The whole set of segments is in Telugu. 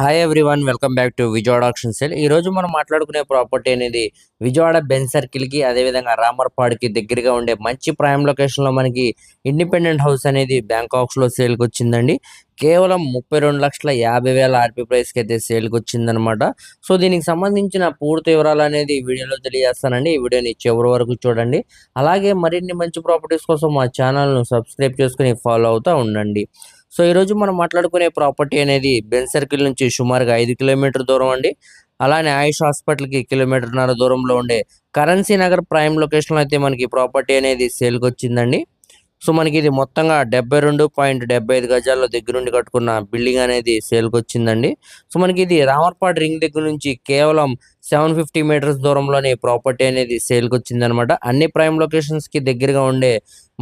Hi everyone, welcome back to Vijayawada auction sale. ఈ రోజు మనం మాట్లాడుకునే ప్రాపర్టీ అనేది విజయవాడ బెన్ సర్కిల్ కి అదేవిధంగా రామర్పాడ్కి దగ్గరగా ఉండే మంచి ప్రైమ్ లొకేషన్ లో మనకి ఇండిపెండెంట్ హౌస్ అనేది బ్యాంకాక్స్ లో సేల్ కి వచ్చిందండి. కేవలం 32,50,000 ఆర్పీ ప్రైస్ కి అయితే సేల్ కి వచ్చిందనమాట. సో దీనికి సంబంధించిన పూర్తి వివరాలు అనేది వీడియోలో తెలియజేస్తానండి. ఈ వీడియోని చివరి వరకు చూడండి. అలాగే మరిన్ని మంచి ప్రాపర్టీస్ కోసం మా ఛానల్ ను సబ్స్క్రైబ్ చేసుకుని ఫాలో అవుతూ ఉండండి. సో ఈరోజు మనం మాట్లాడుకునే ప్రాపర్టీ అనేది బెన్ సర్కిల్ నుంచి సుమారుగా 5 కిలోమీటర్ దూరం అండి. అలానే ఆయుష్ హాస్పిటల్కి 1.5 కిలోమీటర్ దూరంలో ఉండే కరెన్సీ నగర్ ప్రైమ్ లొకేషన్లో అయితే మనకి ప్రాపర్టీ అనేది సేల్కి వచ్చిందండి. సో మనకి ఇది మొత్తంగా 72.75 గజాల్లో దగ్గరుండి కట్టుకున్న బిల్డింగ్ అనేది సేల్కి వచ్చిందండి. సో మనకి ఇది రామర్పాడ్ రింగ్ దగ్గర నుంచి కేవలం 750 మీటర్స్ దూరంలోనే ప్రాపర్టీ అనేది సేల్కి వచ్చిందనమాట. అన్ని ప్రైమ్ లొకేషన్స్కి దగ్గరగా ఉండే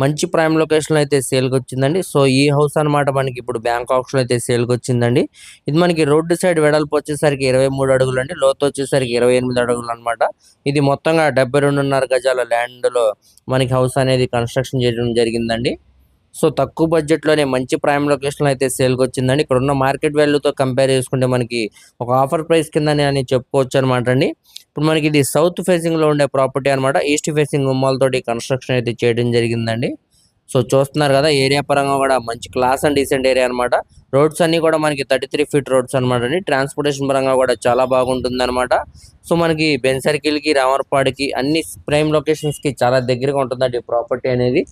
మంచి ప్రైమ్ లొకేషన్ అయితే సేల్కి వచ్చిందండి. సో ఈ హౌస్ అనమాట మనకి ఇప్పుడు బ్యాంకాక్స్లో అయితే సేల్కి వచ్చిందండి. ఇది మనకి రోడ్డు సైడ్ వెడల్పు వచ్చేసరికి 23 అడుగులు అండి, లోతు వచ్చేసరికి 28 అడుగులు అనమాట. ఇది మొత్తంగా 72.5 గజాల ల్యాండ్లో మనకి హౌస్ అనేది కన్స్ట్రక్షన్ చేయడం జరిగిందండి. సో తక్కువ బడ్జెట్లోనే మంచి ప్రైమ్ లొకేషన్ అయితే సేల్కి వచ్చిందండి. ఇక్కడ ఉన్న మార్కెట్ వాల్యూతో కంపేర్ చేసుకుంటే మనకి ఒక ఆఫర్ ప్రైస్ కిందని అని చెప్పుకోవచ్చు అనమాట అండి. ఇప్పుడు మనకి ఇది సౌత్ ఫేసింగ్లో ఉండే ప్రాపర్టీ అనమాట. ఈస్ట్ ఫేసింగ్ గుమ్మాలతోటి కన్స్ట్రక్షన్ అయితే చేయడం జరిగిందండి. సో చూస్తున్నారు కదా, ఏరియా పరంగా కూడా మంచి క్లాస్ అండ్ డీసెంట్ ఏరియా అనమాట. రోడ్స్ అన్ని కూడా మనకి 33 ఫీట్ రోడ్స్ అనమాట అండి. ట్రాన్స్పోర్టేషన్ పరంగా కూడా చాలా బాగుంటుంది అనమాట. సో మనకి బెన్ సర్కిల్కి రామర్పాడికి అన్ని ప్రైమ్ లొకేషన్స్కి చాలా దగ్గరగా ఉంటుందండి ఈ ప్రాపర్టీ అనేది.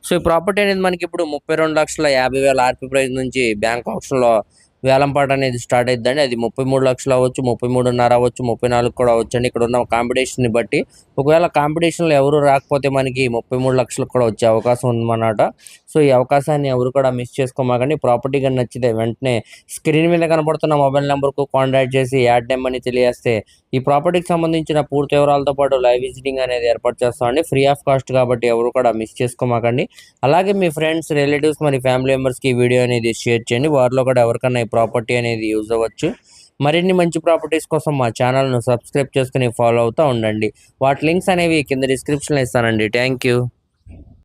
సో ఈ ప్రాపర్టీ అనేది మనకి ఇప్పుడు 32,50,000 ఆర్పీ ప్రైస్ నుంచి బ్యాంక్ ఆప్షన్లో వేలంపాట అనేది స్టార్ట్ అయిద్దండి. అది 33 లక్షలు అవ్వచ్చు, 33.5 అవ్వచ్చు, 34 కూడా అవ్వచ్చు అండి. ఇక్కడ ఉన్న కాంపిటీషన్ని బట్టి ఒకవేళ కాంపిటీషన్లో ఎవరు రాకపోతే మనకి 33 లక్షలకు కూడా వచ్చే అవకాశం ఉందన్నమాట. సో ఈ అవకాశాన్ని ఎవరు కూడా మిస్ చేసుకోమాకండి. ప్రాపర్టీ కానీ నచ్చితే వెంటనే స్క్రీన్ మీద కనబడుతున్న మొబైల్ నెంబర్కు కాంటాక్ట్ చేసి యాడ్ నెంబర్ని తెలియజేస్తే ఈ ప్రాపర్టీకి సంబంధించిన పూర్తి వివరాలతో పాటు లైవ్ విజిటింగ్ అనేది ఏర్పాటు చేస్తామండి. ఫ్రీ ఆఫ్ కాస్ట్ కాబట్టి ఎవరు కూడా మిస్ చేసుకోమాకండి. అలాగే మీ ఫ్రెండ్స్, రిలేటివ్స్, మరి ఫ్యామిలీ మెంబర్స్కి ఈ వీడియో అనేది షేర్ చేయండి. వారిలో కూడా ఎవరికన్నా ఈ ప్రాపర్టీ అనేది యూజ్ అవ్వచ్చు. మరిన్ని మంచి ప్రాపర్టీస్ కోసం మా ఛానల్ను సబ్స్క్రైబ్ చేసుకుని ఫాలో అవుతూ ఉండండి. వాటి లింక్స్ అనేవి కింద డిస్క్రిప్షన్లో ఇస్తానండి. Thank you.